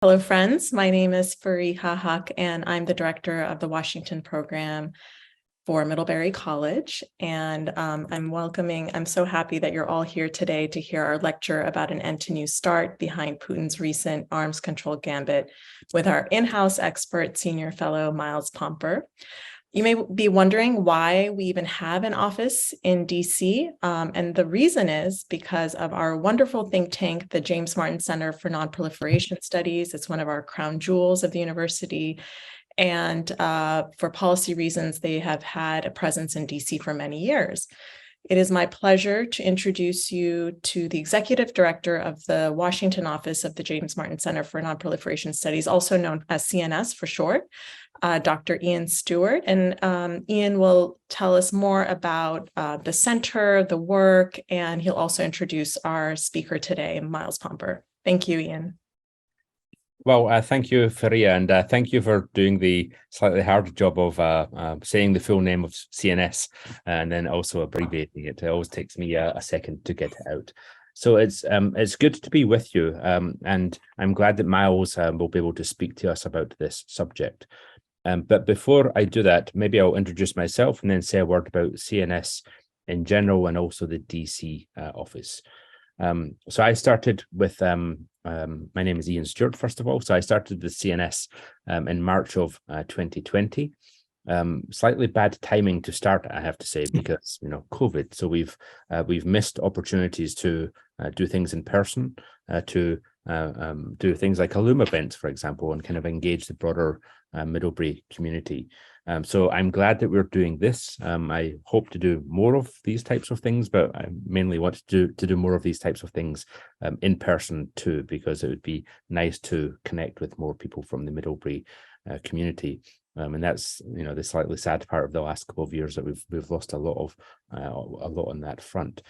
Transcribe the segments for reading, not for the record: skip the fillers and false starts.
Hello, friends. My name is Fariha Haq, and I'm the director of the Washington program for Middlebury College. And I'm so happy that you're all here today to hear our lecture about an end to New START behind Putin's recent arms control gambit with our in-house expert, senior fellow Miles Pomper. You may be wondering why we even have an office in DC, and the reason is because of our wonderful think tank, the James Martin Center for Nonproliferation Studies. It's one of our crown jewels of the university, and for policy reasons, they have had a presence in DC for many years. It is my pleasure to introduce you to the executive director of the Washington office of the James Martin Center for Nonproliferation Studies, also known as CNS for short, Dr. Ian Stewart. And Ian will tell us more about the center, the work, and he'll also introduce our speaker today, Miles Pomper. Thank you, Ian. Well, thank you, Faria, and thank you for doing the slightly harder job of saying the full name of CNS and then also abbreviating it. It always takes me a second to get it out. So it's good to be with you, and I'm glad that Miles will be able to speak to us about this subject. But before I do that, maybe I'll introduce myself and then say a word about CNS in general and also the DC office. So I started with, my name is Ian Stewart, first of all. So I started with CNS in March of 2020. Slightly bad timing to start, I have to say, because, COVID. So we've missed opportunities to do things in person, to do things like alumni events, for example, and kind of engage the broader Middlebury community. So I'm glad that we're doing this. I hope to do more of these types of things, but I mainly want to do more of these types of things in person too, because it would be nice to connect with more people from the Middlebury community. And that's the slightly sad part of the last couple of years that we've lost a lot on that front.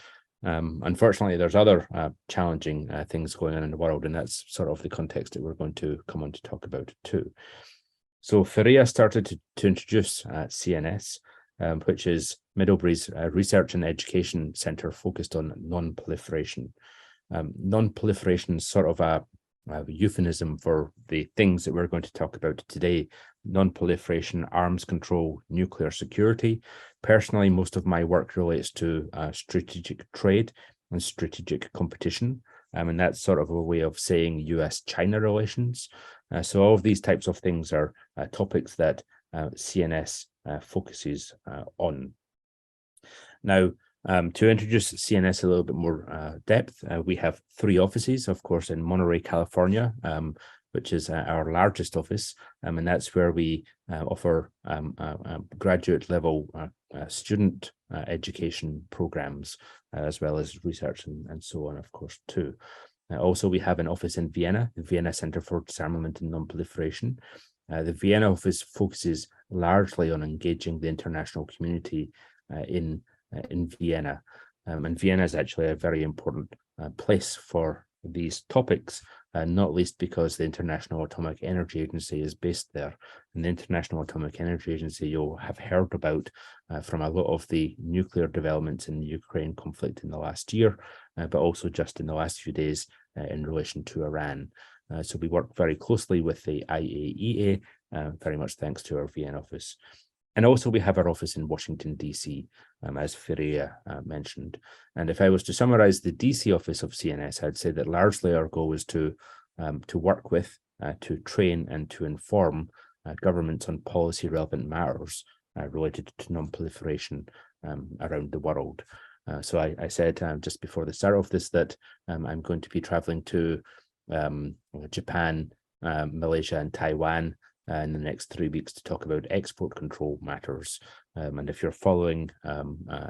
Unfortunately, there's other challenging things going on in the world, and that's sort of the context that we're going to come on to talk about too. So Faria started to introduce CNS, which is Middlebury's Research and Education Centre focused on non-proliferation. Non-proliferation is sort of a euphemism for the things that we're going to talk about today: non-proliferation, arms control, nuclear security. Personally, most of my work relates to strategic trade and strategic competition. And that's sort of a way of saying US-China relations. So all of these types of things are topics that CNS focuses on. Now, to introduce CNS a little bit more depth, we have 3 offices, of course, in Monterey, California, which is our largest office, and that's where we offer graduate level student education programs, as well as research and so on, of course, too. Also, we have an office in Vienna, the Vienna Center for Disarmament and Non-Proliferation. The Vienna office focuses largely on engaging the international community in Vienna. And Vienna is actually a very important place for these topics, not least because the International Atomic Energy Agency is based there. And the International Atomic Energy Agency you'll have heard about from a lot of the nuclear developments in the Ukraine conflict in the last year, but also just in the last few days in relation to Iran. So we work very closely with the IAEA, very much thanks to our Vienna office. And also we have our office in Washington, DC, as Faria mentioned. And if I was to summarize the DC office of CNS, I'd say that largely our goal is to work with, to train and to inform governments on policy relevant matters related to non-proliferation around the world. So I said just before the start of this that I'm going to be traveling to Japan, Malaysia and Taiwan in the next 3 weeks to talk about export control matters. And if you're following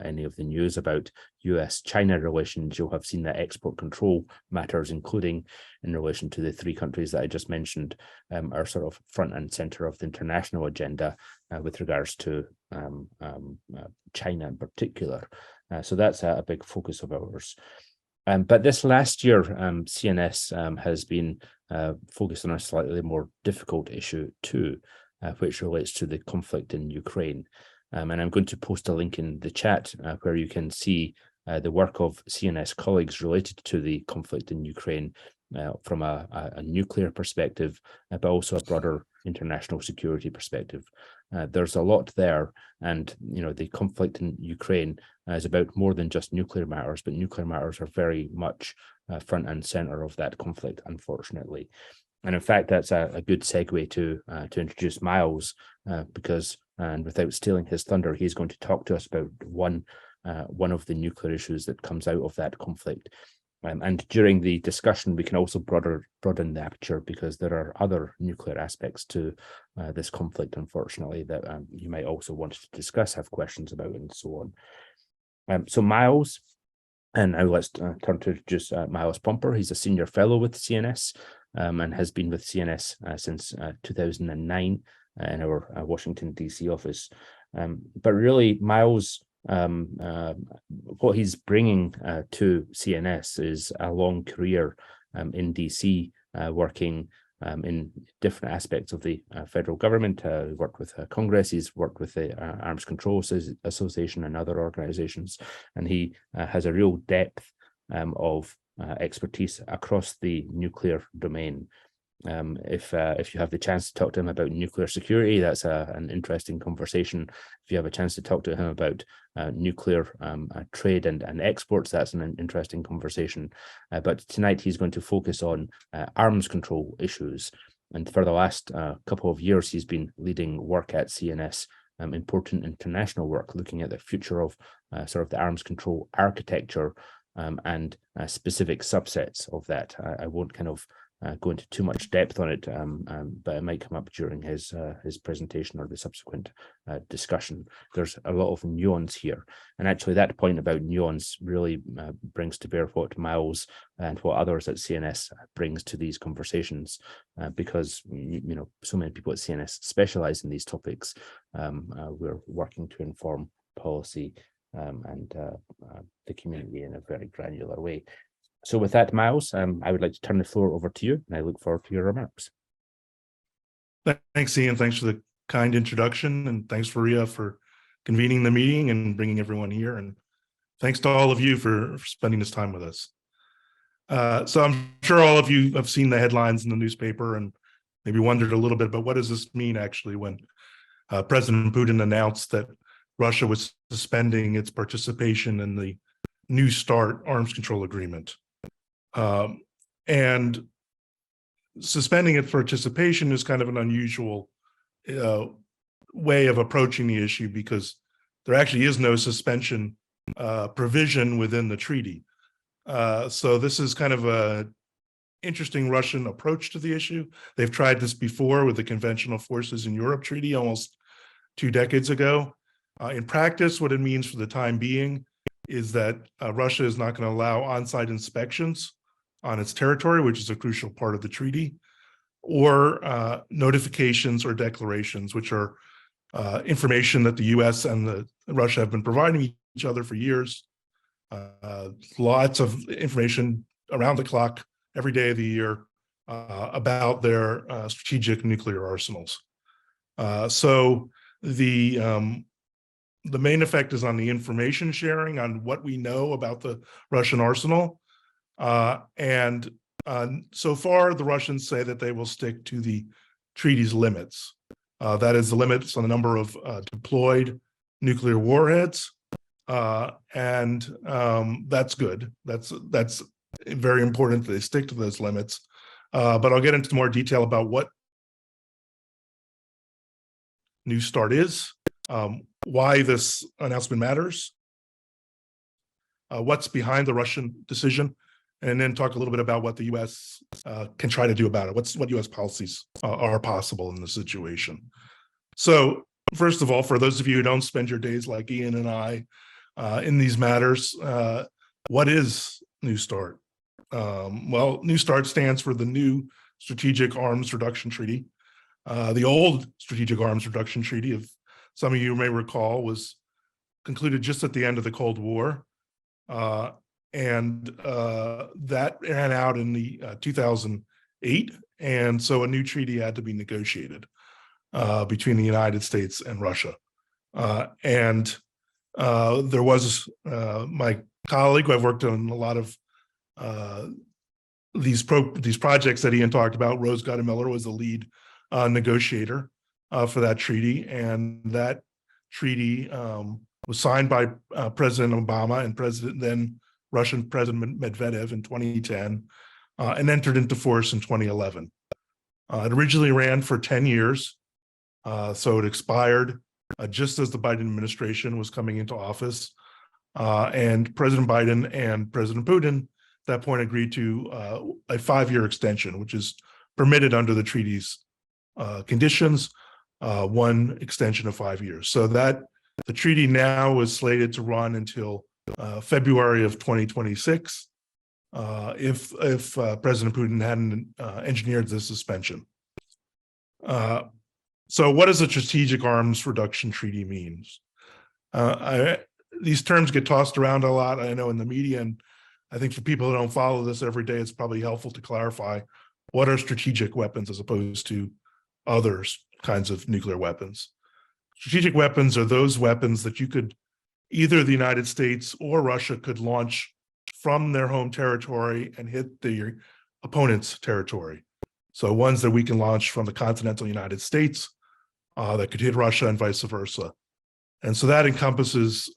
any of the news about US-China relations, you'll have seen that export control matters, including in relation to the 3 countries that I just mentioned, are sort of front and center of the international agenda with regards to China in particular. So that's a big focus of ours. But this last year, CNS has been focused on a slightly more difficult issue too, which relates to the conflict in Ukraine. And I'm going to post a link in the chat where you can see the work of CNS colleagues related to the conflict in Ukraine from a nuclear perspective, but also a broader international security perspective. There's a lot there, and the conflict in Ukraine is about more than just nuclear matters, but nuclear matters are very much front and center of that conflict, unfortunately. And in fact, that's a good segue to introduce Miles, because, and without stealing his thunder, he's going to talk to us about one of the nuclear issues that comes out of that conflict. And during the discussion, we can also broaden the aperture, because there are other nuclear aspects to this conflict, unfortunately, that you might also want to discuss, have questions about, and so on. So Miles, and now let's turn to introduce Miles Pomper. He's a senior fellow with CNS and has been with CNS since 2009 in our Washington, D.C. office. But really, Miles, what he's bringing to CNS is a long career in DC, working in different aspects of the federal government. Worked with Congress, he's worked with the Arms Control Association and other organizations, and he has a real depth of expertise across the nuclear domain. If you have the chance to talk to him about nuclear security, that's an interesting conversation. If you have a chance to talk to him about nuclear trade and exports, that's an interesting conversation. But tonight he's going to focus on arms control issues. And for the last couple of years, he's been leading work at CNS, important international work, looking at the future of sort of the arms control architecture and specific subsets of that. I won't kind of go into too much depth on it, but it might come up during his presentation or the subsequent discussion. There's a lot of nuance here, and actually that point about nuance really brings to bear what Miles and what others at CNS brings to these conversations, because so many people at CNS specialize in these topics. We're working to inform policy and the community in a very granular way. So with that, Miles, I would like to turn the floor over to you, and I look forward to your remarks. Thanks, Ian. Thanks for the kind introduction, and thanks, Faria, for convening the meeting and bringing everyone here. And thanks to all of you for spending this time with us. So I'm sure all of you have seen the headlines in the newspaper and maybe wondered a little bit about what does this mean actually when President Putin announced that Russia was suspending its participation in the New START arms control agreement. And suspending its participation is kind of an unusual way of approaching the issue, because there actually is no suspension provision within the treaty. So this is kind of a interesting Russian approach to the issue. They've tried this before with the Conventional Forces in Europe Treaty almost 2 decades ago. In practice, what it means for the time being is that Russia is not going to allow on-site inspections on its territory, which is a crucial part of the treaty, or notifications or declarations, which are information that the US and Russia have been providing each other for years. Lots of information around the clock, every day of the year, about their strategic nuclear arsenals. So the main effect is on the information sharing on what we know about the Russian arsenal. And so far, the Russians say that they will stick to the treaty's limits. That is the limits on the number of deployed nuclear warheads. And that's good. That's very important that they stick to those limits. But I'll get into more detail about what New START is, why this announcement matters, what's behind the Russian decision, and then talk a little bit about what the U.S. Can try to do about it. What U.S. policies are possible in the situation. So first of all, for those of you who don't spend your days like Ian and I in these matters, what is New START? Well, New START stands for the New Strategic Arms Reduction Treaty. The old Strategic Arms Reduction Treaty, if some of you may recall, was concluded just at the end of the Cold War. And that ran out in the 2008. And so a new treaty had to be negotiated between the United States and Russia. And There was my colleague who I've worked on a lot of these projects that Ian talked about. Rose Guttemiller was the lead negotiator for that treaty, and that treaty was signed by President Obama and then Russian President Medvedev in 2010, and entered into force in 2011. It originally ran for 10 years, so it expired just as the Biden administration was coming into office, and President Biden and President Putin at that point agreed to a 5-year extension, which is permitted under the treaty's conditions, one extension of 5 years. So that the treaty now is slated to run until February of 2026, if President Putin hadn't engineered the suspension. So what does a strategic arms reduction treaty mean? These terms get tossed around a lot, I know, in the media, and I think for people who don't follow this every day, it's probably helpful to clarify what are strategic weapons as opposed to other kinds of nuclear weapons. Strategic weapons are those weapons that you could, either the United States or Russia could launch from their home territory and hit the opponent's territory. So ones that we can launch from the continental United States that could hit Russia and vice versa. And so that encompasses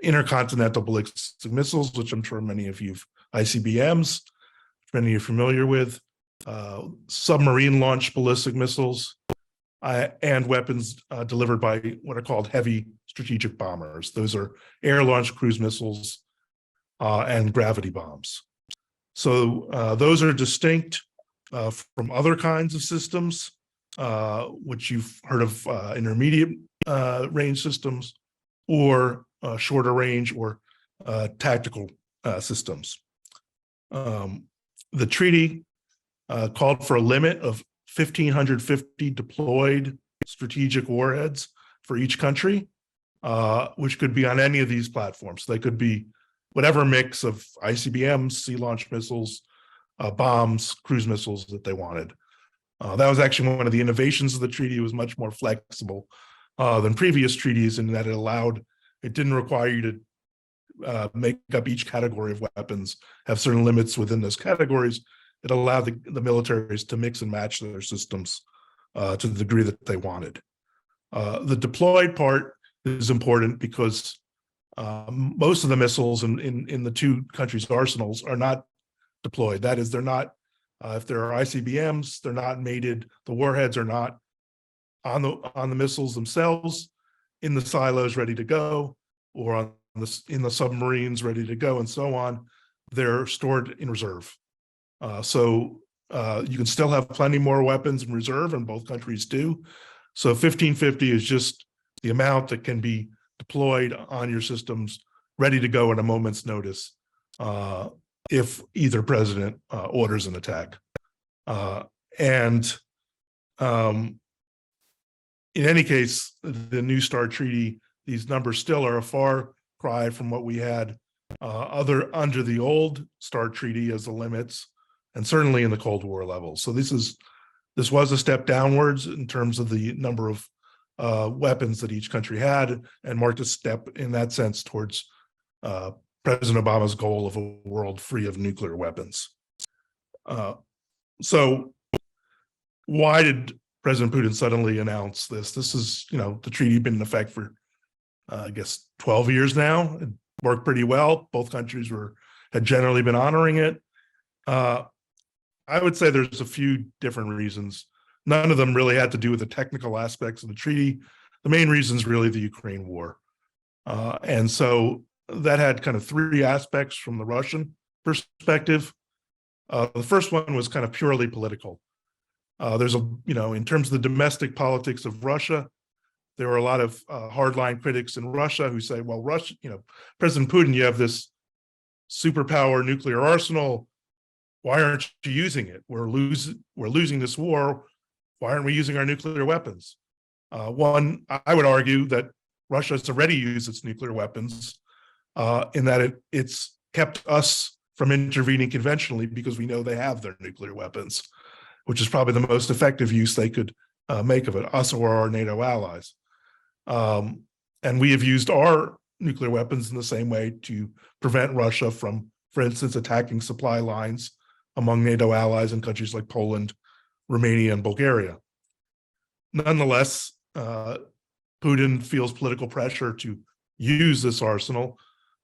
intercontinental ballistic missiles, which I'm sure many of you, ICBMs, many of you are familiar with, submarine launched ballistic missiles, and weapons delivered by what are called heavy strategic bombers. Those are air-launched cruise missiles and gravity bombs. So those are distinct from other kinds of systems, which you've heard of intermediate range systems, or shorter range or tactical systems. The treaty called for a limit of 1,550 deployed strategic warheads for each country, which could be on any of these platforms. They could be whatever mix of ICBMs, sea-launched missiles, bombs, cruise missiles that they wanted. That was actually one of the innovations of the treaty. It was much more flexible than previous treaties in that it didn't require you to make up each category of weapons, have certain limits within those categories. It allowed the militaries to mix and match their systems to the degree that they wanted. The deployed part is important because most of the missiles in the two countries' arsenals are not deployed. That is, they're not, if there are ICBMs, they're not mated. The warheads are not on the missiles themselves in the silos ready to go, or in the submarines ready to go, and so on. They're stored in reserve. So you can still have plenty more weapons in reserve, and both countries do. So 1,550 is just the amount that can be deployed on your systems, ready to go at a moment's notice, if either president orders an attack. In any case, the New START treaty, these numbers still are a far cry from what we had under the old START treaty as the limits, and certainly in the Cold War levels. So this was a step downwards in terms of the number of weapons that each country had, and marked a step in that sense towards President Obama's goal of a world free of nuclear weapons. So why did President Putin suddenly announce this? This is, the treaty had been in effect for, I guess, 12 years now. It worked pretty well. Both countries had generally been honoring it. I would say there's a few different reasons. None of them really had to do with the technical aspects of the treaty. The main reason is really the Ukraine war. And so that had kind of three aspects from the Russian perspective. The first one was kind of purely political. In terms of the domestic politics of Russia, there were a lot of hardline critics in Russia who say, well, Russia, President Putin, you have this superpower nuclear arsenal. Why aren't you using it? We're losing this war. Why aren't we using our nuclear weapons? One, I would argue that Russia has already used its nuclear weapons in that it's kept us from intervening conventionally because we know they have their nuclear weapons, which is probably the most effective use they could make of it, us or our NATO allies. And we have used our nuclear weapons in the same way to prevent Russia from, for instance, attacking supply lines among NATO allies in countries like Poland, Romania, and Bulgaria. Nonetheless, Putin feels political pressure to use this arsenal.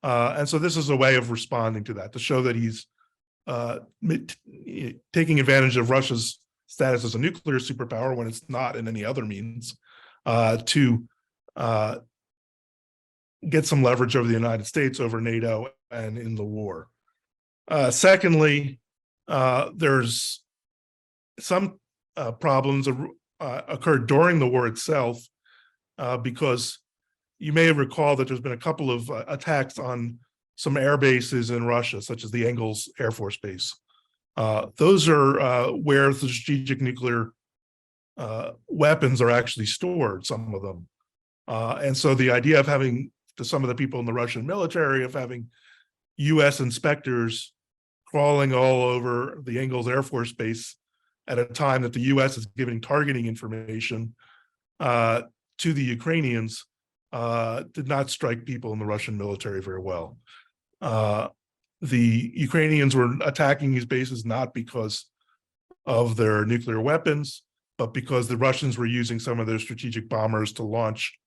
And so this is a way of responding to that, to show that he's taking advantage of Russia's status as a nuclear superpower when it's not in any other means, to get some leverage over the United States, over NATO, and in the war. Secondly, there's some problems occurred during the war itself, because you may recall that there's been a couple of attacks on some air bases in Russia, such as the Engels Air Force Base. Those are where the strategic nuclear weapons are actually stored, some of them. And so the idea of having, to some of the people in the Russian military, of having US inspectors crawling all over the Engels Air Force Base at a time that the US is giving targeting information to the Ukrainians did not strike people in the Russian military very well. The Ukrainians were attacking these bases not because of their nuclear weapons, but because the Russians were using some of their strategic bombers to launch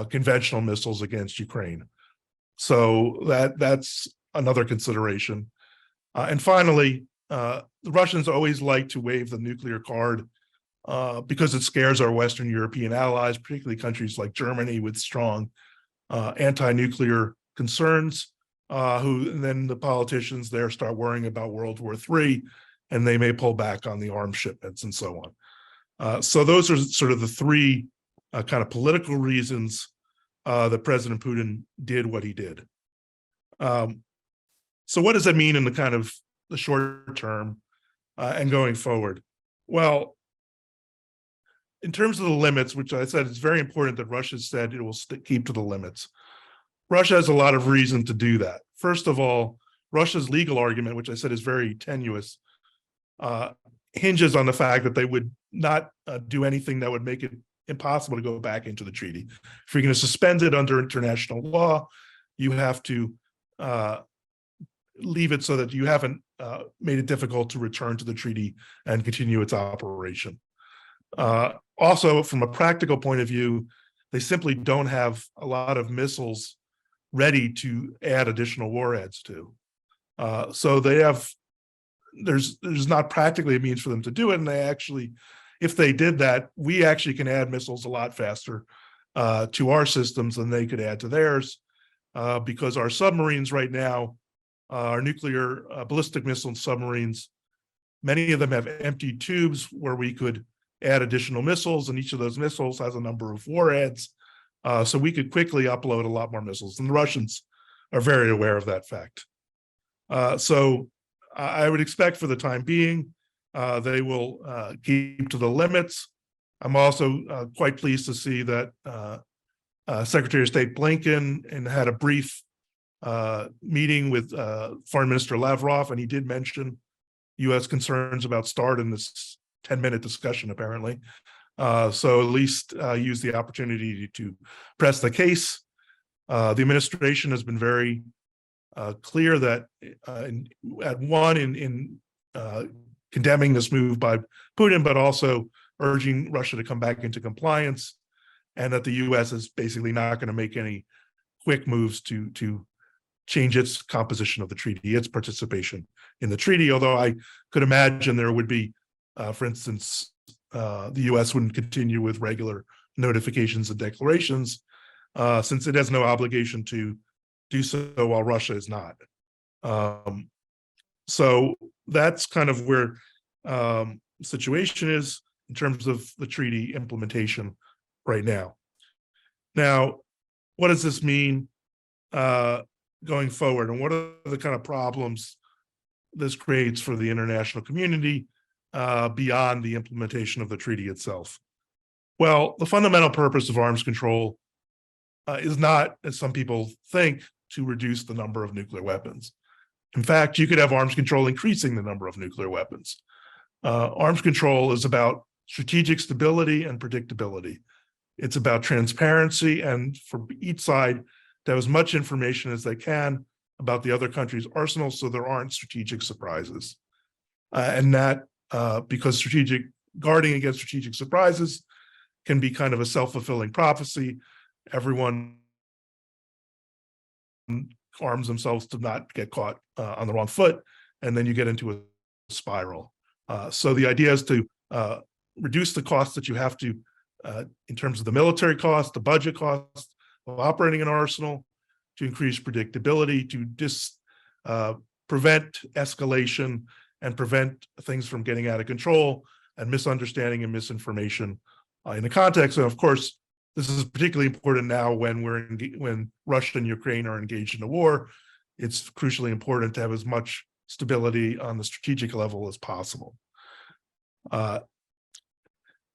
conventional missiles against Ukraine. So that's another consideration. And finally, the Russians always like to wave the nuclear card because it scares our Western European allies, particularly countries like Germany with strong anti-nuclear concerns, and then the politicians there start worrying about World War III, and they may pull back on the arms shipments and so on. So those are sort of the three kind of political reasons that President Putin did what he did. So what does that mean in the kind of the short term and going forward? Well, in terms of the limits, which I said it's very important that Russia said it will keep to the limits. Russia has a lot of reason to do that. First of all, Russia's legal argument, which I said is very tenuous, hinges on the fact that they would not do anything that would make it impossible to go back into the treaty. If you're going to suspend it under international law, you have to leave it so that you haven't made it difficult to return to the treaty and continue its operation. Also, from a practical point of view, they simply don't have a lot of missiles ready to add additional warheads to. So they have, there's not practically a means for them to do it. And they actually, if they did that, we actually can add missiles a lot faster to our systems than they could add to theirs, because our submarines right now, our nuclear ballistic missile submarines, many of them have empty tubes where we could add additional missiles, and each of those missiles has a number of warheads. So we could quickly upload a lot more missiles, and the Russians are very aware of that fact. So I would expect for the time being, they will keep to the limits. I'm also quite pleased to see that Secretary of State Blinken had a brief meeting with Foreign Minister Lavrov, and he did mention U.S. concerns about START in this 10-minute discussion, apparently. So at least use the opportunity to press the case. The administration has been very clear that in condemning this move by Putin, but also urging Russia to come back into compliance, and that the U.S. is basically not going to make any quick moves to change its composition of the treaty, its participation in the treaty, although I could imagine there would be, for instance, the U.S. wouldn't continue with regular notifications and declarations, since it has no obligation to do so while Russia is not. So that's kind of where the situation is in terms of the treaty implementation right now. Now, what does this mean going forward, and what are the kind of problems this creates for the international community beyond the implementation of the treaty itself? Well, the fundamental purpose of arms control is not, as some people think, to reduce the number of nuclear weapons. In fact, you could have arms control increasing the number of nuclear weapons. Arms control is about strategic stability and predictability. It's about transparency, and for each side to have as much information as they can about the other country's arsenal so there aren't strategic surprises. And that because guarding against strategic surprises can be kind of a self-fulfilling prophecy. Everyone arms themselves to not get caught on the wrong foot, and then you get into a spiral. So the idea is to reduce the costs that you have to, in terms of the military cost, the budget cost of operating an arsenal, to increase predictability, to prevent escalation and prevent things from getting out of control and misunderstanding and misinformation in the context. And of course, this is particularly important now when Russia and Ukraine are engaged in a war. It's crucially important to have as much stability on the strategic level as possible.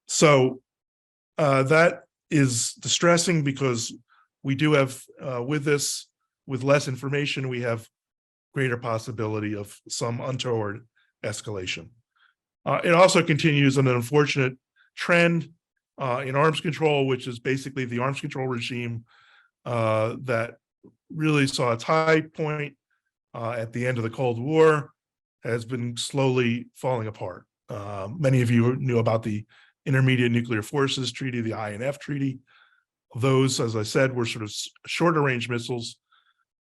So that is distressing because we do have, with less information, we have greater possibility of some untoward escalation. It also continues an unfortunate trend in arms control, which is basically the arms control regime that really saw its high point at the end of the Cold War, has been slowly falling apart. Many of you knew about the Intermediate Nuclear Forces Treaty, the INF Treaty. Those, as I said, were sort of shorter range missiles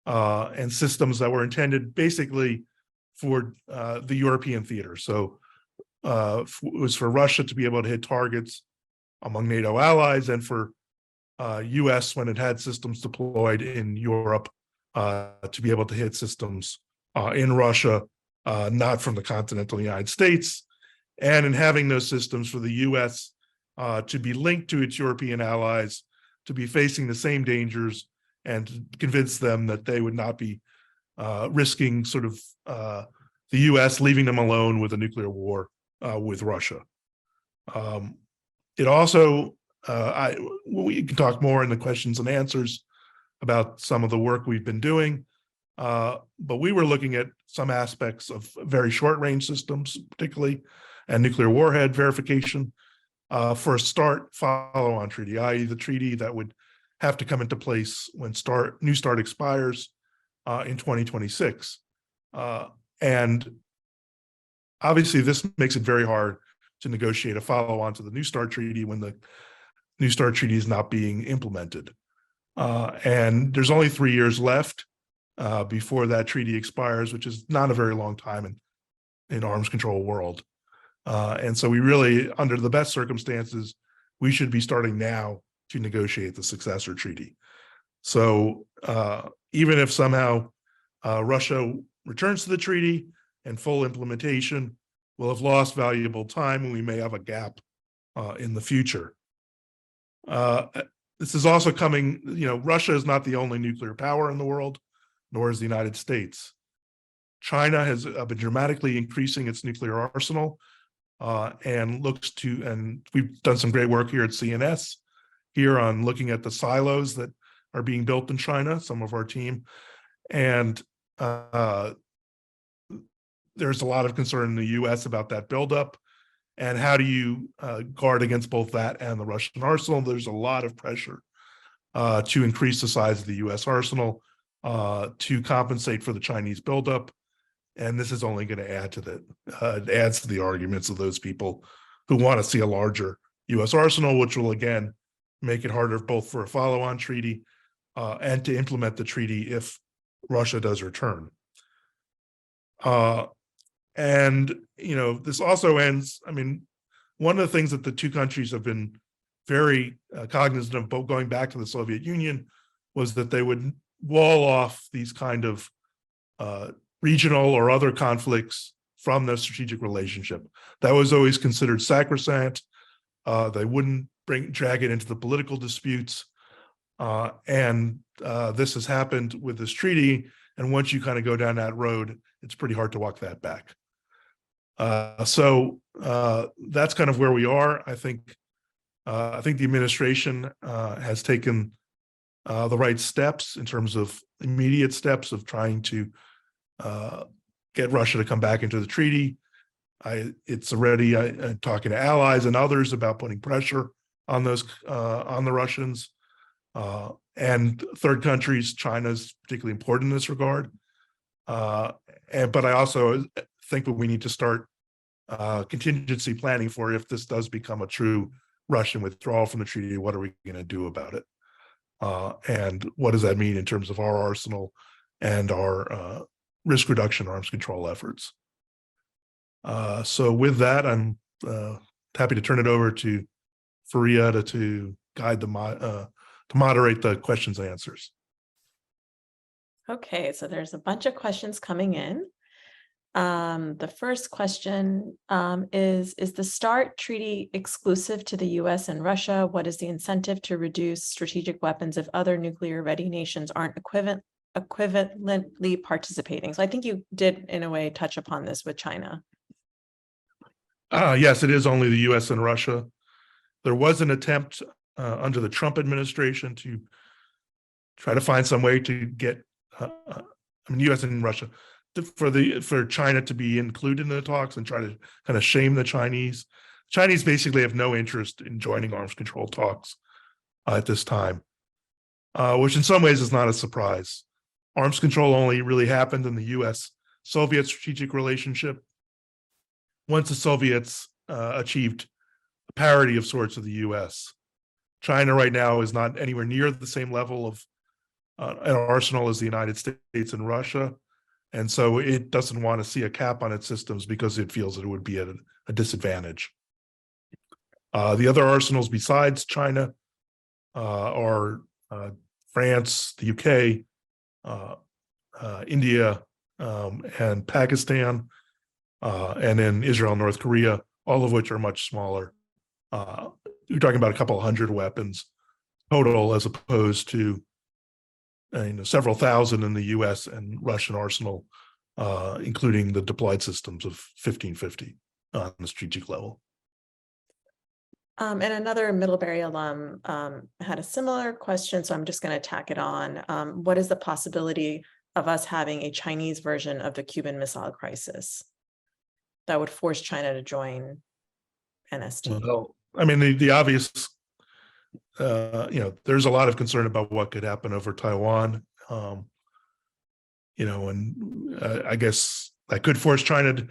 and systems that were intended basically for the European theater. So it was for Russia to be able to hit targets among NATO allies, and for US, when it had systems deployed in Europe, to be able to hit systems in Russia, not from the continental United States. And in having those systems for the US to be linked to its European allies, to be facing the same dangers, and to convince them that they would not be risking sort of the US leaving them alone with a nuclear war with Russia. It also, we can talk more in the questions and answers about some of the work we've been doing, but we were looking at some aspects of very short range systems, particularly, and nuclear warhead verification for a START follow-on treaty, i.e. the treaty that would have to come into place when New START expires in 2026. And obviously this makes it very hard to negotiate a follow-on to the New START treaty when the New START treaty is not being implemented. And there's only 3 years left before that treaty expires, which is not a very long time in arms control world. And so we really, under the best circumstances, we should be starting now to negotiate the successor treaty. So even if somehow Russia returns to the treaty and full implementation, we'll have lost valuable time, and we may have a gap in the future. This is also coming, Russia is not the only nuclear power in the world, nor is the United States. China has been dramatically increasing its nuclear arsenal and we've done some great work here at CNS here on looking at the silos that are being built in China, some of our team. And there's a lot of concern in the US about that buildup. And how do you guard against both that and the Russian arsenal? There's a lot of pressure to increase the size of the US arsenal to compensate for the Chinese buildup. And this is only going to add to that. It adds to the arguments of those people who want to see a larger US arsenal, which will again make it harder both for a follow-on treaty and to implement the treaty if Russia does return. And, this also ends, one of the things that the two countries have been very cognizant of, both going back to the Soviet Union, was that they would wall off these kind of regional or other conflicts from their strategic relationship. That was always considered sacrosanct. They wouldn't drag it into the political disputes. And this has happened with this treaty. And once you kind of go down that road, it's pretty hard to walk that back. So that's kind of where we are. I think the administration has taken the right steps in terms of immediate steps of trying to get Russia to come back into the treaty. It's already talking to allies and others about putting pressure on the Russians. And third countries, China is particularly important in this regard. But I also think that we need to start contingency planning for if this does become a true Russian withdrawal from the treaty. What are we going to do about it? And what does that mean in terms of our arsenal and our risk reduction arms control efforts? So with that, I'm happy to turn it over to Faria to guide to moderate the questions and answers. Okay, so there's a bunch of questions coming in. The first question is the START treaty exclusive to the US and Russia? What is the incentive to reduce strategic weapons if other nuclear ready nations aren't equivalently participating? So I think you did, in a way, touch upon this with China. Yes, it is only the US and Russia. There was an attempt under the Trump administration to try to find some way to get, US and Russia, for China to be included in the talks and try to kind of shame the Chinese. Chinese basically have no interest in joining arms control talks at this time, which in some ways is not a surprise. Arms control only really happened in the US-Soviet strategic relationship once the Soviets achieved parity of sorts of the US. China right now is not anywhere near the same level of an arsenal as the United States and Russia. And so it doesn't want to see a cap on its systems because it feels that it would be at a disadvantage. The other arsenals besides China are France, the UK, India, and Pakistan, and then Israel, North Korea, all of which are much smaller. You're talking about a couple of hundred weapons total, as opposed to several thousand in the U.S. and Russian arsenal, including the deployed systems of 1550 on the strategic level. And another Middlebury alum had a similar question, so I'm just going to tack it on. What is the possibility of us having a Chinese version of the Cuban Missile Crisis that would force China to join NST? Well, I mean, the obvious, there's a lot of concern about what could happen over Taiwan. And I guess that could force China to,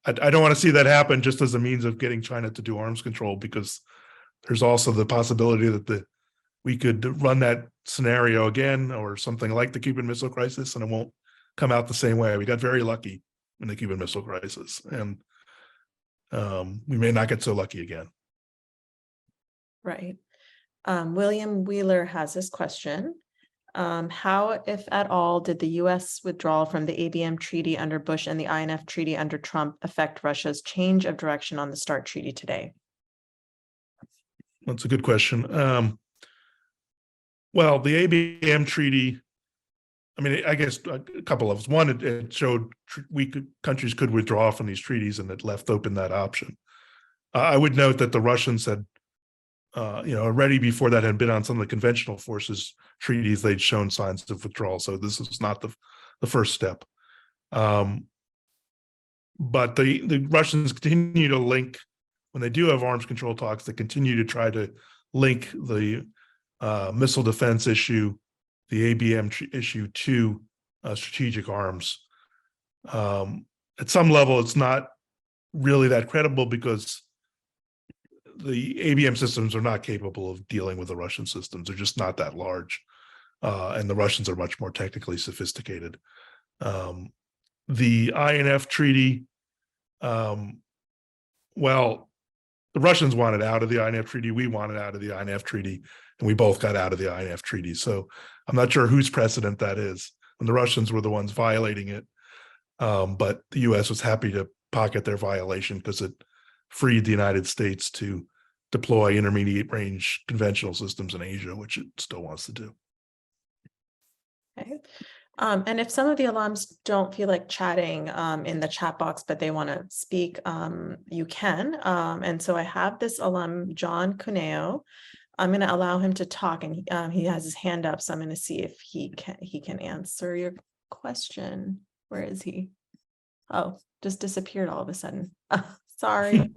I don't want to see that happen just as a means of getting China to do arms control, because there's also the possibility that we could run that scenario again or something like the Cuban Missile Crisis, and it won't come out the same way. We got very lucky in the Cuban Missile Crisis, and we may not get so lucky again. Right. William Wheeler has this question. How, if at all, did the U.S. withdrawal from the ABM treaty under Bush and the INF treaty under Trump affect Russia's change of direction on the START treaty today? That's a good question. Well, the ABM treaty, I mean, I guess a couple of us. One, it showed countries could withdraw from these treaties, and it left open that option. I would note that the Russians had, already before that had been on some of the conventional forces treaties, they'd shown signs of withdrawal. So this is not the first step. But the Russians continue to link, when they do have arms control talks, they continue to try to link the missile defense issue, the ABM issue, to strategic arms. At some level, it's not really that credible because the ABM systems are not capable of dealing with the Russian systems. They're just not that large. And the Russians are much more technically sophisticated. The INF treaty, well, the Russians wanted out of the INF treaty. We wanted out of the INF treaty, and we both got out of the INF treaty. So I'm not sure whose precedent that is. And the Russians were the ones violating it. But the US was happy to pocket their violation because it freed the United States to deploy intermediate range conventional systems in Asia, which it still wants to do. Okay. And if some of the alums don't feel like chatting in the chat box, but they want to speak, you can. And so I have this alum, John Cuneo. I'm going to allow him to talk, and he has his hand up, so I'm going to see if he can answer your question. Where is he? Oh, just disappeared all of a sudden. Sorry.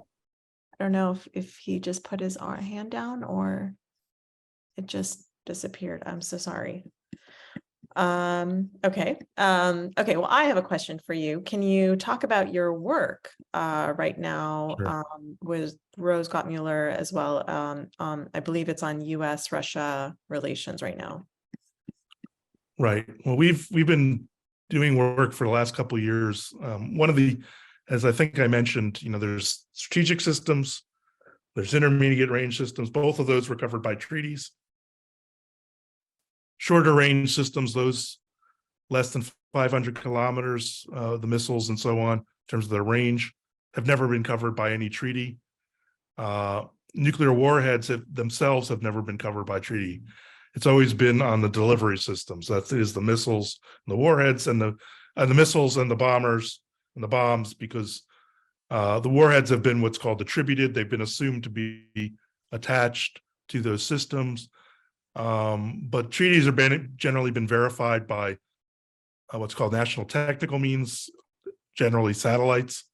I don't know if he just put his hand down or it just disappeared. I'm so sorry. Okay. Okay, well, I have a question for you. Can you talk about your work right now Sure. with Rose Gottmuller as well? I believe it's on US-Russia relations right now. Right. Well, we've been doing work for the last couple of years. One of the, as I think I mentioned, there's strategic systems, there's intermediate range systems. Both of those were covered by treaties. Shorter range systems, those less than 500 kilometers, the missiles and so on, in terms of their range, have never been covered by any treaty. Nuclear warheads themselves have never been covered by treaty. It's always been on the delivery systems. That is the missiles, and the warheads, and the missiles and the bombers and the bombs, because the warheads have been what's called attributed. They've been assumed to be attached to those systems. But treaties have generally been verified by what's called national technical means, generally satellites.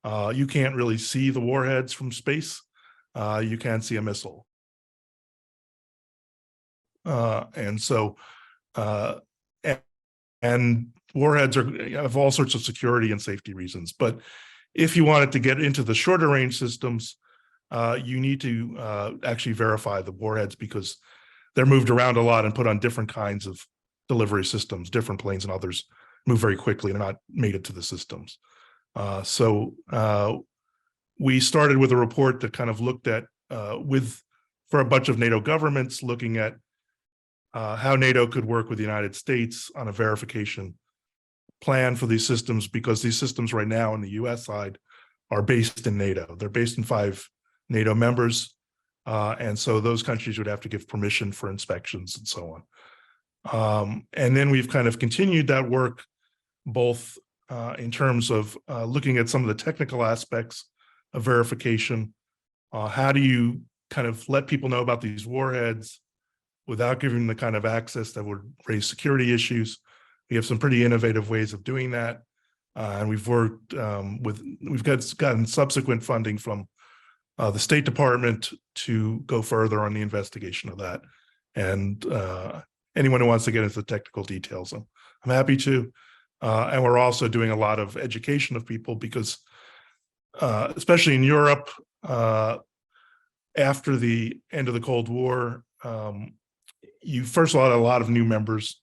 You can't really see the warheads from space. You can see a missile. And so, and warheads have all sorts of security and safety reasons. But if you wanted to get into the shorter range systems, you need to actually verify the warheads, because they're moved around a lot and put on different kinds of delivery systems. Different planes and others move very quickly and are not mated to the systems. So we started with a report that kind of looked at, for a bunch of NATO governments, looking at how NATO could work with the United States on a verification plan for these systems, because these systems right now on the US side are based in NATO. They're based in 5 NATO members. And so those countries would have to give permission for inspections and so on. And then we've kind of continued that work, both in terms of looking at some of the technical aspects of verification. How do you kind of let people know about these warheads without giving them the kind of access that would raise security issues? We have some pretty innovative ways of doing that. And we've worked we've gotten subsequent funding from the State Department to go further on the investigation of that. And anyone who wants to get into the technical details, I'm happy to. And we're also doing a lot of education of people, because especially in Europe, after the end of the Cold War, you first had a lot of new members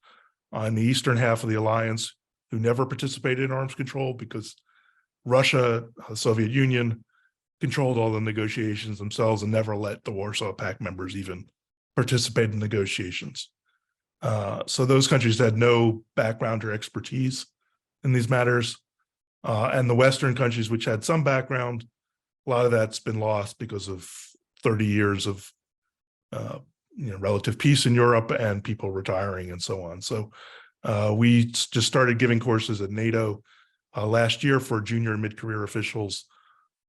on the eastern half of the alliance who never participated in arms control, because Russia, the Soviet Union, controlled all the negotiations themselves and never let the Warsaw Pact members even participate in negotiations. So those countries had no background or expertise in these matters. And the Western countries, which had some background, a lot of that's been lost because of 30 years of relative peace in Europe and people retiring and so on. So we just started giving courses at NATO last year for junior and mid-career officials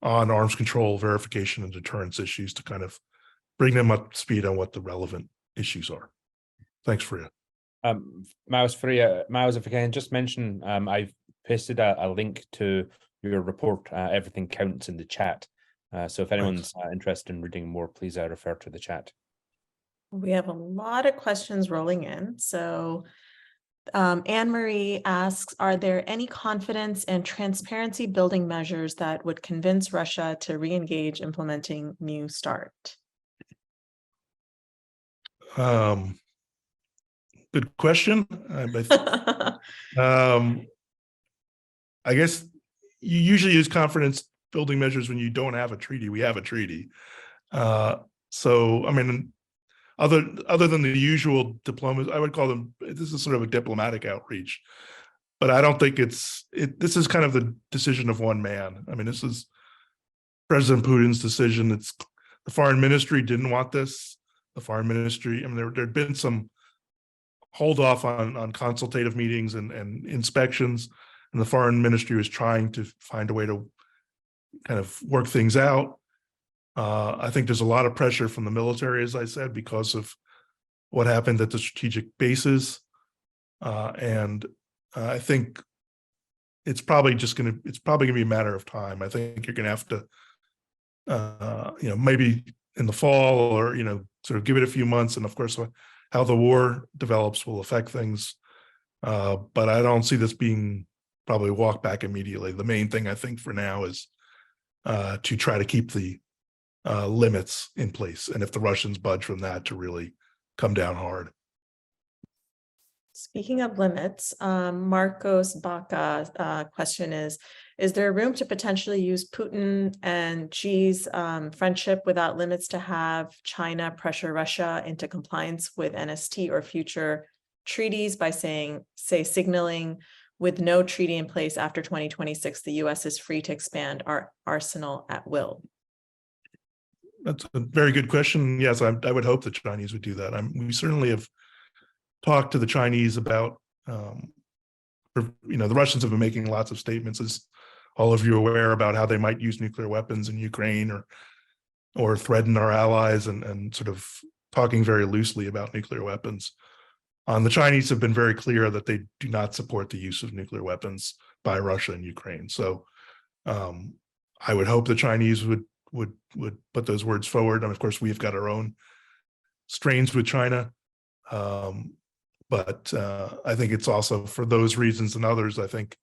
on arms control, verification, and deterrence issues, to kind of bring them up to speed on what the relevant issues are. Thanks, Freya. Miles, if I can just mention, I've pasted a link to your report, Everything Counts, in the chat. So if anyone's interested in reading more, please refer to the chat. We have a lot of questions rolling in. So Anne-Marie asks, are there any confidence and transparency building measures that would convince Russia to re-engage implementing New START? Good question. I guess you usually use confidence building measures when you don't have a treaty. We have a treaty. So, I mean, other than the usual diplomacy, I would call them, this is sort of a diplomatic outreach, but I don't think this is kind of the decision of one man. I mean, this is President Putin's decision. It's the foreign ministry didn't want this. The foreign ministry, I mean, there'd been some hold off on consultative meetings and inspections, and the foreign ministry was trying to find a way to kind of work things out. I think there's a lot of pressure from the military, as I said, because of what happened at the strategic bases. And I think it's probably gonna be a matter of time. I think you're gonna have to maybe in the fall, or, sort of give it a few months. And of course, how the war develops will affect things. But I don't see this being probably walked back immediately. The main thing I think for now is to try to keep the limits in place. And if the Russians budge from that, to really come down hard. Speaking of limits, Marcos Baca question is there room to potentially use Putin and Xi's friendship without limits to have China pressure Russia into compliance with NST or future treaties by signaling with no treaty in place after 2026, the US is free to expand our arsenal at will? That's a very good question. Yes, I would hope the Chinese would do that. We certainly have talked to the Chinese about, the Russians have been making lots of statements, as all of you are aware, about how they might use nuclear weapons in Ukraine or threaten our allies, and sort of talking very loosely about nuclear weapons. The Chinese have been very clear that they do not support the use of nuclear weapons by Russia and Ukraine. So I would hope the Chinese would put those words forward. And of course, we've got our own strains with China. But I think it's also for those reasons and others, I think,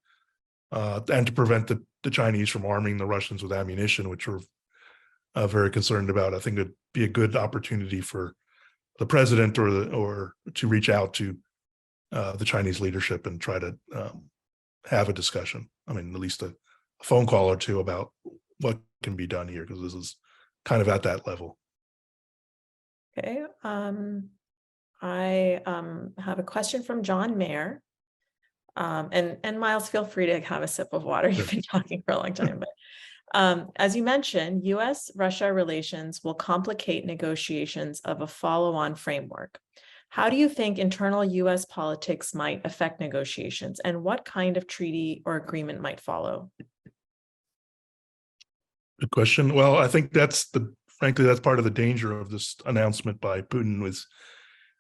and to prevent the Chinese from arming the Russians with ammunition, which we're very concerned about. I think it'd be a good opportunity for the president or to reach out to the Chinese leadership and try to have a discussion. I mean, at least a phone call or two about what can be done here, because this is kind of at that level. Okay. I have a question from John Mayer. And Miles, feel free to have a sip of water. You've been talking for a long time, but as you mentioned, US-Russia relations will complicate negotiations of a follow-on framework. How do you think internal US politics might affect negotiations, and what kind of treaty or agreement might follow? Good question. Well, I think frankly, that's part of the danger of this announcement by Putin, was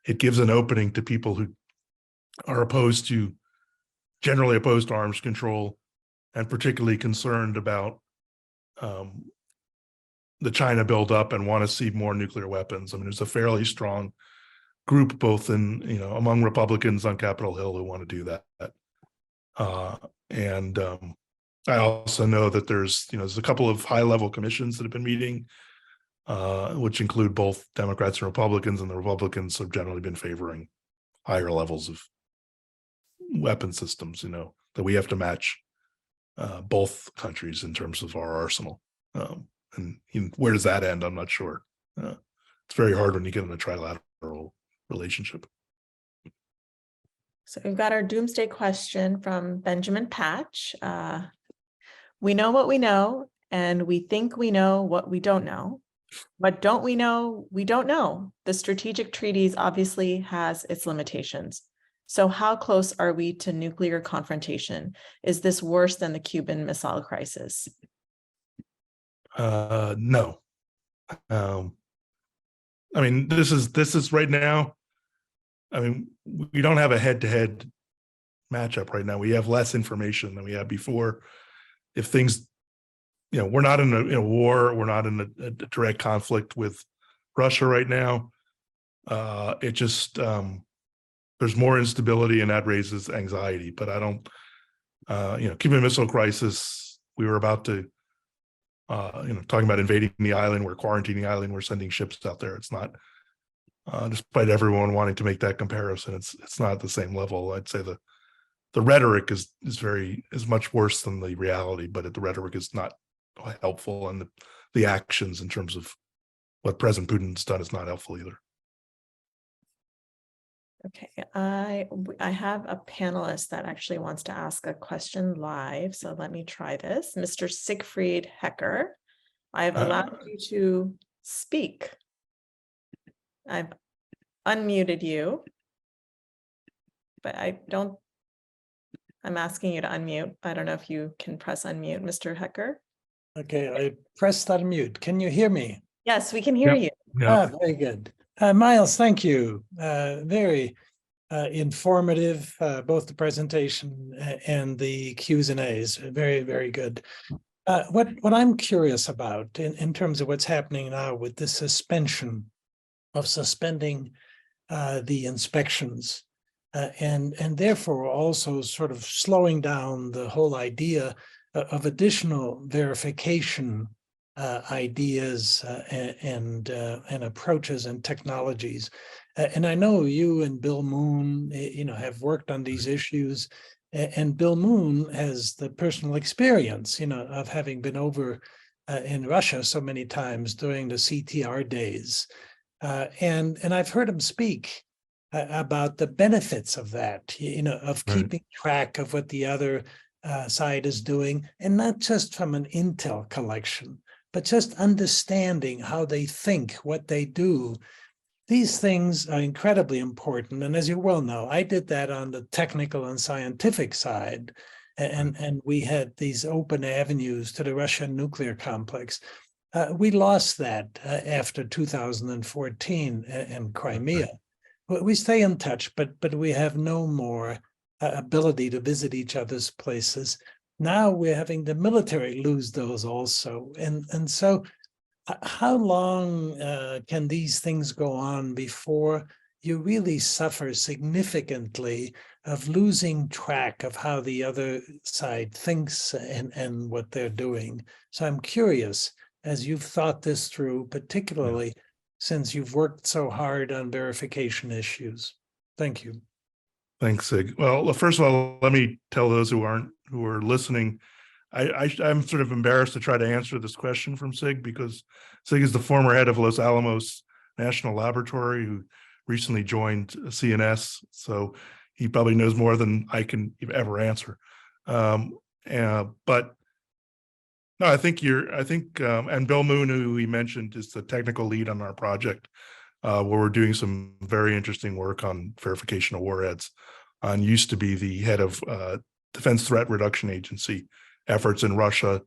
it gives an opening to people who are generally opposed to arms control, and particularly concerned about the China buildup and want to see more nuclear weapons. I mean, there's a fairly strong group, both among Republicans on Capitol Hill, who want to do that. I also know that there's a couple of high-level commissions that have been meeting, which include both Democrats and Republicans, and the Republicans have generally been favoring higher levels of weapon systems, that we have to match both countries in terms of our arsenal. And where does that end? I'm not sure. It's very hard when you get in a trilateral relationship. So we've got our doomsday question from Benjamin Patch. We know what we know, and we think we know what we don't know. What don't we know? We don't know. The strategic treaties obviously has its limitations. So how close are we to nuclear confrontation? Is this worse than the Cuban Missile Crisis? No. I mean, this is right now. I mean, we don't have a head-to-head matchup right now. We have less information than we had before. If things, we're not in a war, we're not in a direct conflict with Russia right now. It just there's more instability, and that raises anxiety. But I don't, Cuban Missile Crisis, we were about to, talking about invading the island, we're quarantining the island, we're sending ships out there. It's not, despite everyone wanting to make that comparison, it's not at the same level. I'd say the rhetoric is much worse than the reality, but the rhetoric is not helpful, and the actions in terms of what President Putin's done is not helpful either. Okay, I have a panelist that actually wants to ask a question live, so let me try this. Mr. Siegfried Hecker, I've allowed you to speak. I've unmuted you, but I'm asking you to unmute. I don't know if you can press unmute, Mr. Hecker. Okay, I pressed unmute. Can you hear me? Yes, we can hear you. Yeah. Very good. Miles, thank you. Very informative, both the presentation and the Q's and A's. Very, very good. What I'm curious about in terms of what's happening now with the suspension of suspending the inspections and therefore also sort of slowing down the whole idea of additional verification ideas and approaches and technologies. And I know you and Bill Moon, have worked on these issues. And Bill Moon has the personal experience, of having been over in Russia so many times during the CTR days. And I've heard him speak about the benefits of that, of keeping track of what the other side is doing, and not just from an intel collection, but just understanding how they think, what they do. These things are incredibly important. And as you well know, I did that on the technical and scientific side. And we had these open avenues to the Russian nuclear complex. We lost that after 2014 and Crimea. We stay in touch, but we have no more ability to visit each other's places. Now we're having the military lose those also. And so how long can these things go on before you really suffer significantly of losing track of how the other side thinks and what they're doing? So I'm curious, as you've thought this through, particularly since you've worked so hard on verification issues. Thank you. Thanks, Sig. Well, first of all, let me tell those who are listening, I'm sort of embarrassed to try to answer this question from Sig, because Sig is the former head of Los Alamos National Laboratory who recently joined CNS, so he probably knows more than I can ever answer. But no, I think and Bill Moon, who he mentioned, is the technical lead on our project, where we're doing some very interesting work on verification of warheads, and used to be the head of Defense Threat Reduction Agency efforts in Russia,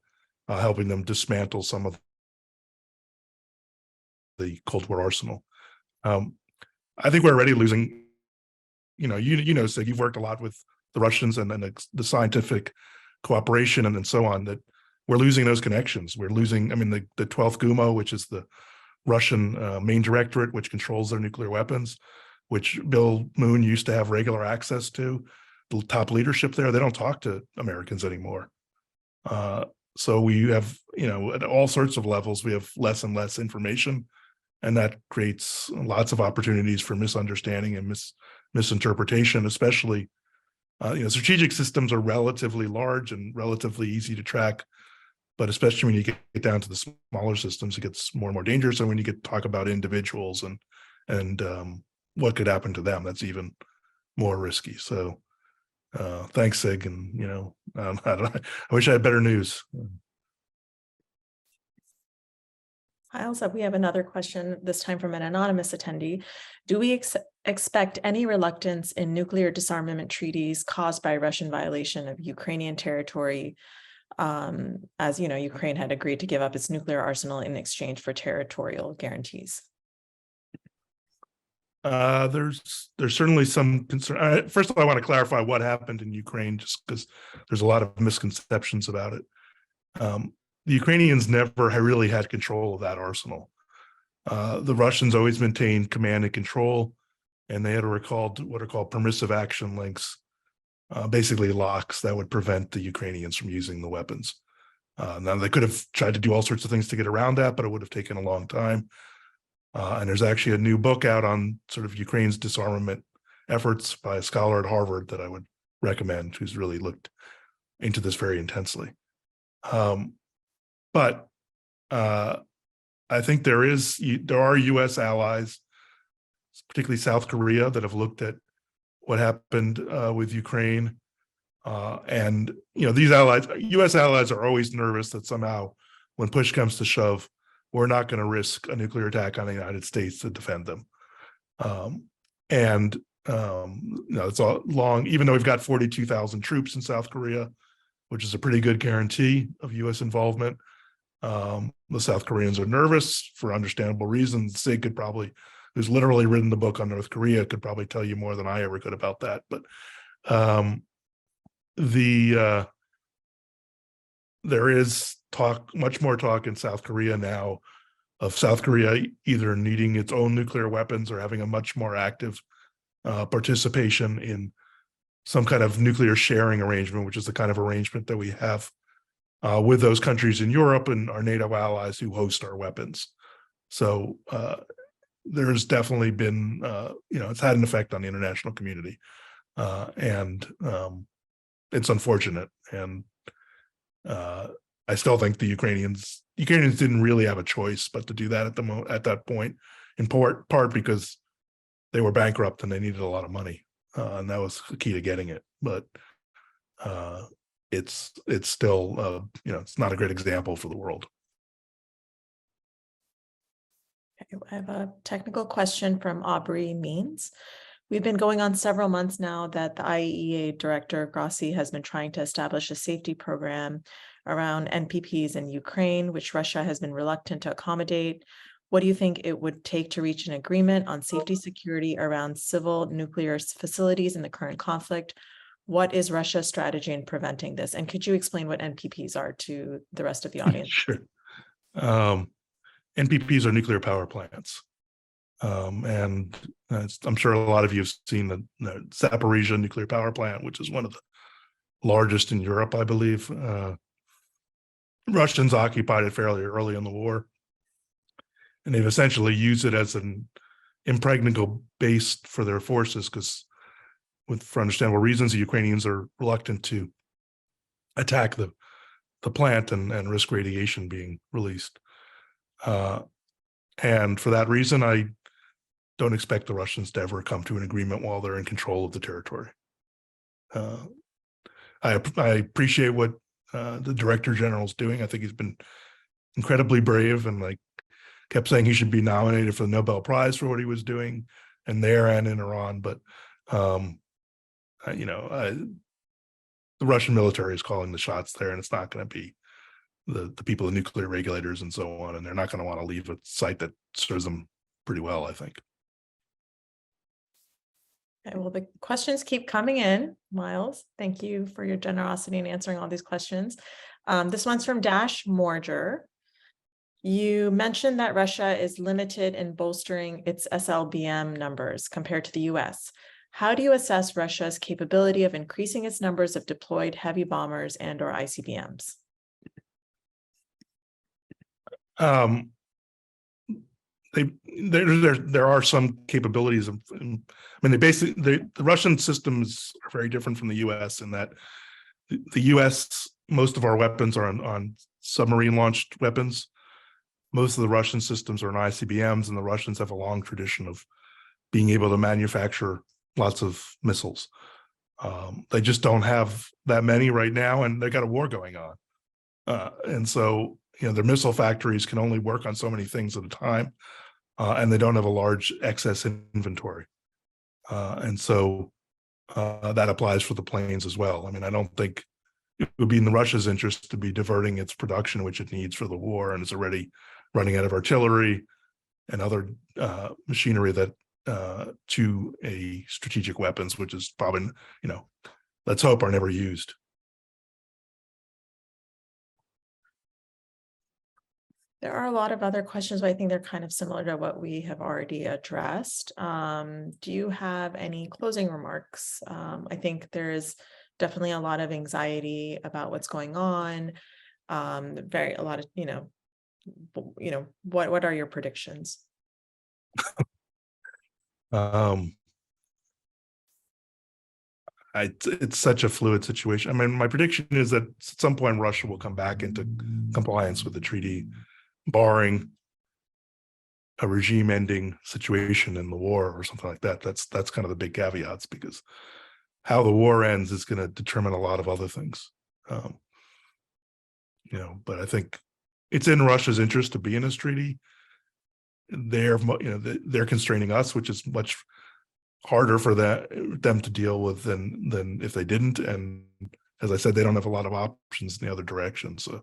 helping them dismantle some of the Cold War arsenal. I think we're already losing, Sig, you've worked a lot with the Russians and then the scientific cooperation and so on, that we're losing those connections. We're losing, the 12th GUMO, which is the Russian main directorate, which controls their nuclear weapons, which Bill Moon used to have regular access to, the top leadership there. They don't talk to Americans anymore. So we have, at all sorts of levels, we have less and less information, and that creates lots of opportunities for misunderstanding and misinterpretation, especially, strategic systems are relatively large and relatively easy to track, but especially when you get down to the smaller systems, it gets more and more dangerous. And when you get to talk about individuals and what could happen to them, that's even more risky. So thanks, Sig. And, I wish I had better news. We have another question, this time from an anonymous attendee. Do we expect any reluctance in nuclear disarmament treaties caused by Russian violation of Ukrainian territory? As you know, Ukraine had agreed to give up its nuclear arsenal in exchange for territorial guarantees. There's certainly some concern. First of all, I want to clarify what happened in Ukraine, just because there's a lot of misconceptions about it. The Ukrainians never really had control of that arsenal. The Russians always maintained command and control, and they had what are called permissive action links, basically locks that would prevent the Ukrainians from using the weapons. Now, they could have tried to do all sorts of things to get around that, but it would have taken a long time. And there's actually a new book out on sort of Ukraine's disarmament efforts by a scholar at Harvard that I would recommend, who's really looked into this very intensely. But I think there are U.S. allies, particularly South Korea, that have looked at what happened with Ukraine. And, these U.S. allies are always nervous that somehow, when push comes to shove, we're not going to risk a nuclear attack on the United States to defend them. It's all long, even though we've got 42,000 troops in South Korea, which is a pretty good guarantee of U.S. involvement. The South Koreans are nervous for understandable reasons. Sig who's literally written the book on North Korea, could probably tell you more than I ever could about that. But there is much more talk in South Korea now of South Korea either needing its own nuclear weapons or having a much more active participation in some kind of nuclear sharing arrangement, which is the kind of arrangement that we have with those countries in Europe and our NATO allies who host our weapons. So there's definitely been, it's had an effect on the international community, and it's unfortunate. And I still think the Ukrainians didn't really have a choice but to do that at that point, in part because they were bankrupt and they needed a lot of money, and that was the key to getting it. But it's still it's not a great example for the world. Okay, I have a technical question from Aubrey Means. We've been going on several months now that the IAEA Director Grossi has been trying to establish a safety program around NPPs in Ukraine, which Russia has been reluctant to accommodate. What do you think it would take to reach an agreement on safety security around civil nuclear facilities in the current conflict? What is Russia's strategy in preventing this? And could you explain what NPPs are to the rest of the audience? Sure. NPPs are nuclear power plants. And I'm sure a lot of you have seen the Zaporizhzhia nuclear power plant, which is one of the largest in Europe, I believe. Russians occupied it fairly early in the war, and they've essentially used it as an impregnable base for their forces because, for understandable reasons, the Ukrainians are reluctant to attack the plant and risk radiation being released. And for that reason, I don't expect the Russians to ever come to an agreement while they're in control of the territory. I appreciate what the Director General is doing. I think he's been incredibly brave and kept saying he should be nominated for the Nobel Prize for what he was doing and there and in Iran. But the Russian military is calling the shots there, and it's not going to be the people, the nuclear regulators and so on, and they're not going to want to leave a site that serves them pretty well, I think. Okay, well, the questions keep coming in, Miles. Thank you for your generosity in answering all these questions. This one's from Dash Morger. You mentioned that Russia is limited in bolstering its SLBM numbers compared to the US. How do you assess Russia's capability of increasing its numbers of deployed heavy bombers and or ICBMs? There are some capabilities. The Russian systems are very different from the U.S. in that the U.S. most of our weapons are on submarine launched weapons. Most of the Russian systems are on ICBMs, and the Russians have a long tradition of being able to manufacture lots of missiles. They just don't have that many right now, and they got a war going on, and so their missile factories can only work on so many things at a time, and they don't have a large excess inventory. And so that applies for the planes as well. I don't think it would be in the Russia's interest to be diverting its production, which it needs for the war, and it's already running out of artillery and other machinery that to a strategic weapons, which is probably, let's hope are never used. There are a lot of other questions, but I think they're kind of similar to what we have already addressed. Do you have any closing remarks? I think there's definitely a lot of anxiety about what's going on. A lot of, what are your predictions? It's such a fluid situation. My prediction is that at some point Russia will come back into compliance with the treaty, barring a regime-ending situation in the war or something like that. That's kind of the big caveats, because how the war ends is going to determine a lot of other things. But I think it's in Russia's interest to be in this treaty. They're constraining us, which is much harder for them to deal with than if they didn't. And as I said, they don't have a lot of options in the other direction. So at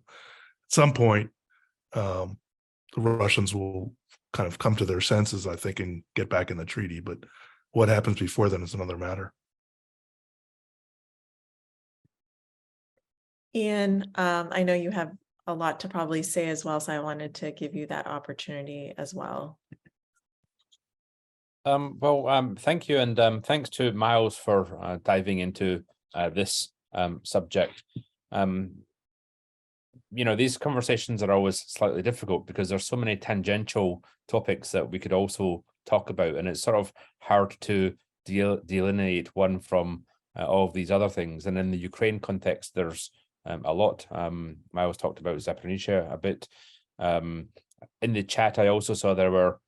some point, the Russians will kind of come to their senses, I think, and get back in the treaty. But what happens before then is another matter. Ian, I know you have a lot to probably say as well, so I wanted to give you that opportunity as well. Thank you, and thanks to Miles for diving into this subject. These conversations are always slightly difficult because there's so many tangential topics that we could also talk about, and it's sort of hard to delineate one from all of these other things. And in the Ukraine context, there's a lot. Miles talked about Zaporizhzhia a bit. In the chat, I also saw there were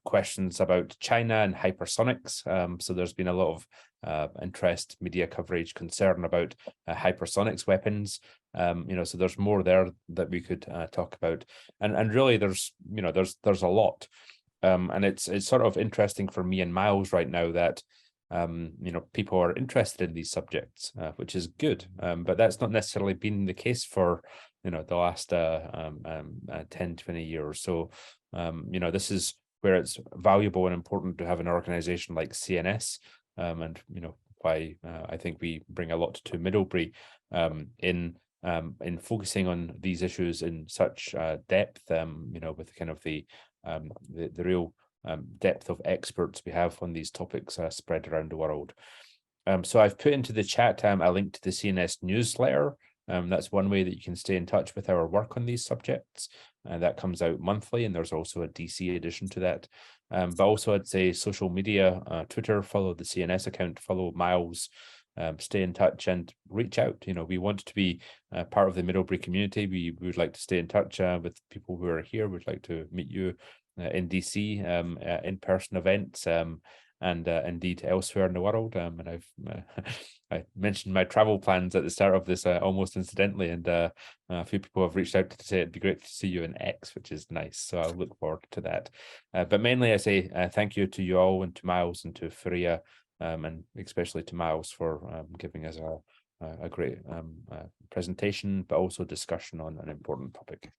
questions about China and hypersonics. So there's been a lot of interest, media coverage, concern about hypersonics weapons. So there's more there that we could talk about, and really there's a lot, and it's sort of interesting for me and Miles right now that people are interested in these subjects, which is good, but that's not necessarily been the case for the last 10, 20 years. So this is where it's valuable and important to have an organization like CNS, and why I think we bring a lot to Middlebury in focusing on these issues in such depth, with kind of the real depth of experts we have on these topics spread around the world. So I've put into the chat a link to the CNS newsletter. That's one way that you can stay in touch with our work on these subjects. That comes out monthly, and there's also a DC edition to that. But also I'd say social media, Twitter, follow the CNS account, follow Miles, stay in touch and reach out. We want to be part of the Middlebury community. We would like to stay in touch with people who are here. We'd like to meet you in DC, in-person events, and indeed elsewhere in the world. And I've I mentioned my travel plans at the start of this almost incidentally, and a few people have reached out to say it'd be great to see you in X, which is nice. So I'll look forward to that. But mainly I say thank you to you all, and to Miles and to Faria, and especially to Miles for giving us a great presentation, but also discussion on an important topic.